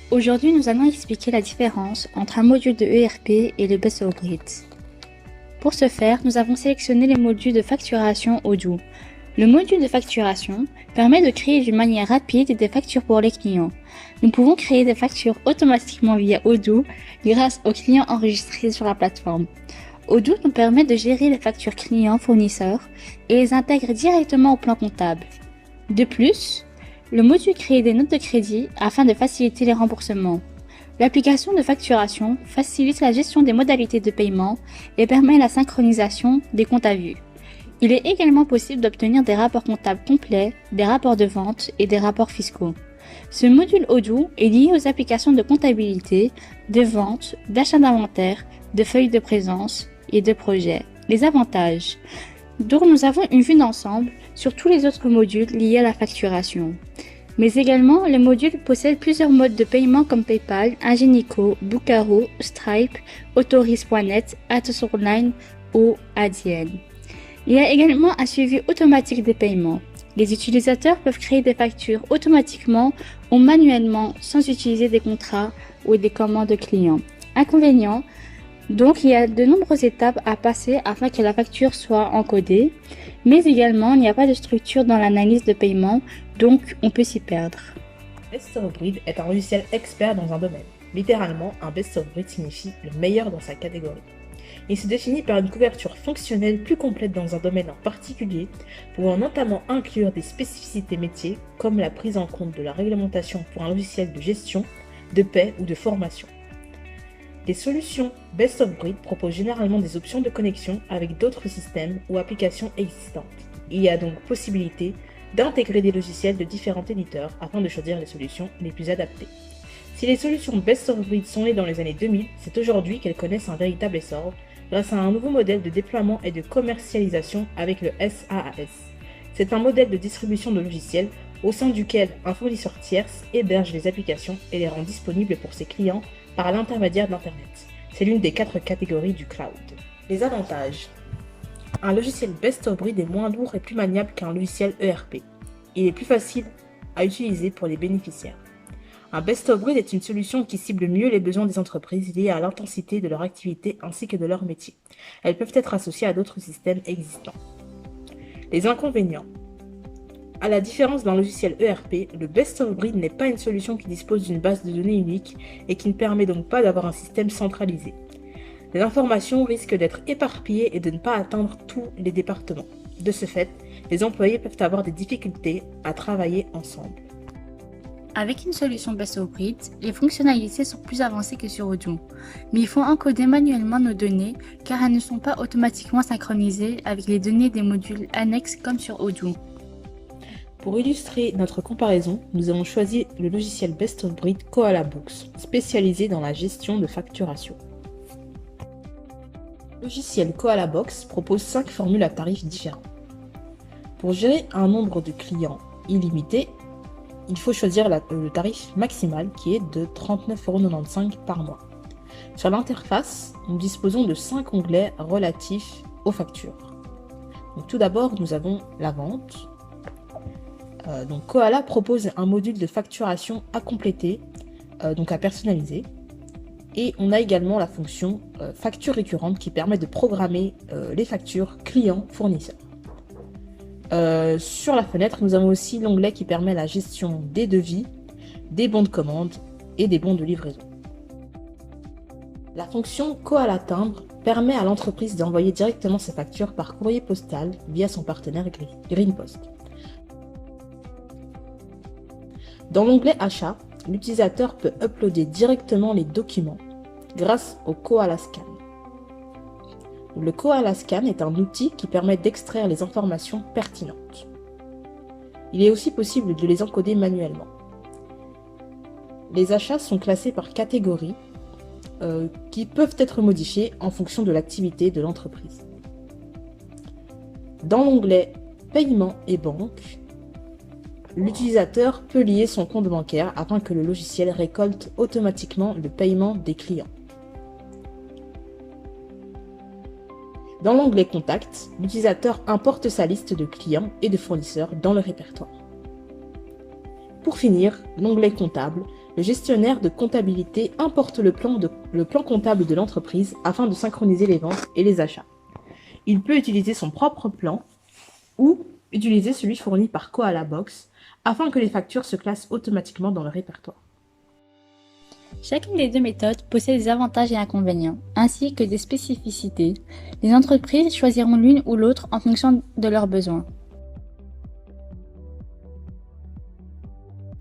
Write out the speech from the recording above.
Aujourd'hui, nous allons expliquer la différence entre un module de ERP et le Best of Breed. Pour ce faire, nous avons sélectionné les modules de facturation Odoo. Le module de facturation permet de créer d'une manière rapide des factures pour les clients. Nous pouvons créer des factures automatiquement via Odoo grâce aux clients enregistrés sur la plateforme. Odoo nous permet de gérer les factures clients-fournisseurs et les intègre directement au plan comptable. De plus, le module crée des notes de crédit afin de faciliter les remboursements. L'application de facturation facilite la gestion des modalités de paiement et permet la synchronisation des comptes à vue. Il est également possible d'obtenir des rapports comptables complets, des rapports de vente et des rapports fiscaux. Ce module Odoo est lié aux applications de comptabilité, de vente, d'achat d'inventaire, de feuilles de présence et de projet. Les avantages. Donc nous avons une vue d'ensemble sur tous les autres modules liés à la facturation. Mais également, le module possède plusieurs modes de paiement comme PayPal, Ingenico, Bookaro, Stripe, Autoris.net, Atos Online ou Adyen. Il y a également un suivi automatique des paiements. Les utilisateurs peuvent créer des factures automatiquement ou manuellement sans utiliser des contrats ou des commandes clients. Inconvénient, donc il y a de nombreuses étapes à passer afin que la facture soit encodée, mais également il n'y a pas de structure dans l'analyse de paiement, donc on peut s'y perdre. Best of Breed est un logiciel expert dans un domaine. Littéralement, un Best of Breed signifie le meilleur dans sa catégorie. Il se définit par une couverture fonctionnelle plus complète dans un domaine en particulier, pouvant notamment inclure des spécificités métiers comme la prise en compte de la réglementation pour un logiciel de gestion, de paie ou de formation. Les solutions Best of Breed proposent généralement des options de connexion avec d'autres systèmes ou applications existantes. Il y a donc possibilité d'intégrer des logiciels de différents éditeurs afin de choisir les solutions les plus adaptées. Si les solutions Best of Breed sont nées dans les années 2000, c'est aujourd'hui qu'elles connaissent un véritable essor grâce à un nouveau modèle de déploiement et de commercialisation avec le SaaS. C'est un modèle de distribution de logiciels au sein duquel un fournisseur tierce héberge les applications et les rend disponibles pour ses clients par l'intermédiaire d'Internet. C'est l'une des 4 catégories du cloud. Les avantages. Un logiciel Best of Breed est moins lourd et plus maniable qu'un logiciel ERP. Il est plus facile à utiliser pour les bénéficiaires. Un Best of Breed est une solution qui cible mieux les besoins des entreprises liés à l'intensité de leur activité ainsi que de leur métier. Elles peuvent être associées à d'autres systèmes existants. Les inconvénients. À la différence d'un logiciel ERP, le Best of Breed n'est pas une solution qui dispose d'une base de données unique et qui ne permet donc pas d'avoir un système centralisé. Les informations risquent d'être éparpillées et de ne pas atteindre tous les départements. De ce fait, les employés peuvent avoir des difficultés à travailler ensemble. Avec une solution Best of Breed, les fonctionnalités sont plus avancées que sur Odoo, mais il faut encoder manuellement nos données car elles ne sont pas automatiquement synchronisées avec les données des modules annexes comme sur Odoo. Pour illustrer notre comparaison, nous avons choisi le logiciel Best of Breed Koala Books, spécialisé dans la gestion de facturation. Le logiciel Koala Box propose 5 formules à tarifs différents. Pour gérer un nombre de clients illimité, il faut choisir le tarif maximal qui est de 39,95 € par mois. Sur l'interface, nous disposons de 5 onglets relatifs aux factures. Donc, tout d'abord, nous avons la vente. Donc Koala propose un module de facturation à compléter, donc à personnaliser. Et on a également la fonction facture récurrente qui permet de programmer les factures clients-fournisseurs. Sur la fenêtre, nous avons aussi l'onglet qui permet la gestion des devis, des bons de commande et des bons de livraison. La fonction Koala Timbre permet à l'entreprise d'envoyer directement ses factures par courrier postal via son partenaire Greenpost. Dans l'onglet Achat, l'utilisateur peut uploader directement les documents grâce au Koala Scan. Le Koala Scan est un outil qui permet d'extraire les informations pertinentes. Il est aussi possible de les encoder manuellement. Les achats sont classés par catégorie qui peuvent être modifiés en fonction de l'activité de l'entreprise. Dans l'onglet Paiement et banque, l'utilisateur peut lier son compte bancaire afin que le logiciel récolte automatiquement le paiement des clients. Dans l'onglet Contact, l'utilisateur importe sa liste de clients et de fournisseurs dans le répertoire. Pour finir, l'onglet Comptable Le gestionnaire de comptabilité importe le plan comptable de l'entreprise afin de synchroniser les ventes et les achats. Il peut utiliser son propre plan ou utiliser celui fourni par Koala Box afin que les factures se classent automatiquement dans le répertoire. Chacune des deux méthodes possède des avantages et inconvénients, ainsi que des spécificités. Les entreprises choisiront l'une ou l'autre en fonction de leurs besoins.